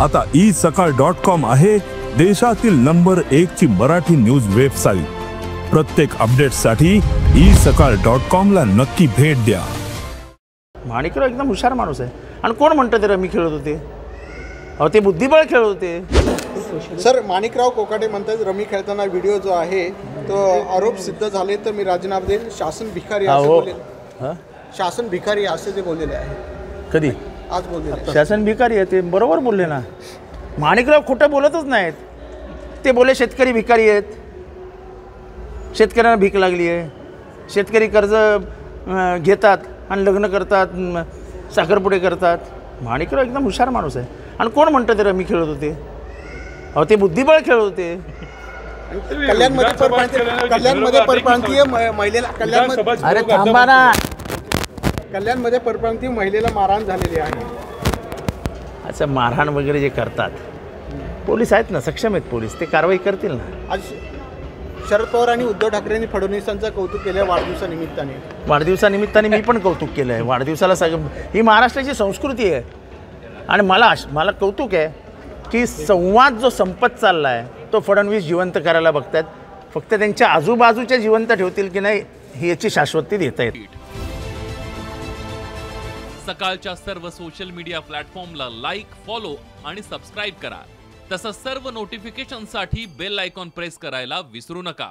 आता isakal.com आहे देशातील नंबर 1 ची मराठी न्यूज वेबसाईट। प्रत्येक अपडेटसाठी isakal.com ला नक्की भेट द्या। माणिकराव एकदम हुशार माणूस आहे आणि कोण म्हणतं ते रमी खेळत होते? अहो ते बुद्धिबळ खेळत होते। सर माणिकराव कोकाटे म्हणतात रमी खेळताना व्हिडिओ जो आहे तो आरोप सिद्ध झाले तर मी राजीनामा देईल, शासन भिकारी असे बोलले। शासन भिकारी असे ते बोललेले आहे। कधी? आज बोलले शासन भिकारी आहे, ते बरोबर बोलले ना। माणिकराव खोटं बोलतच नाहीत, ते बोले शेतकरी भिकारी आहेत, शेतकऱ्यांना भीक लागली आहे, शेतकरी कर्ज घेतात आणि लग्न करतात, साखरपुडे करतात। माणिकराव एकदम हुशार माणूस आहे आणि कोण म्हणतं ते रमी खेळत होते? अहो ते बुद्धिबळ खेळत होते। कल्याणमध्ये परप्रांतीय महिलेला अरे थांबा ना, कल्याणमध्ये परप्रांतीय महिलेला मारहाण झालेली आहे। असं मारहाण वगैरे जे करतात पोलीस आहेत ना, सक्षम आहेत पोलीस, ते कारवाई करतील ना। आज शरद पवार आणि उद्धव ठाकरेंनी फडणवीसांचं कौतुक केलं वाढदिवसानिमित्ताने। वाढदिवसानिमित्ताने मी पण कौतुक केलं आहे। वाढदिवसाला ही महाराष्ट्राची संस्कृती आहे आणि मला कौतुक आहे की संवाद जो संपत चालला आहे तो फडणवीस जिवंत करायला बघतात। फक्त त्यांच्या आजूबाजूच्या जिवंत ठेवतील की नाही ही याची शाश्वती देता येते। सकाळच्या सर्व सोशल मीडिया प्लॅटफॉर्मला लाईक, फॉलो आणि सबस्क्राईब करा। तसंच सर्व नोटिफिकेशनसाठी बेल आयकॉन प्रेस करायला विसरू नका।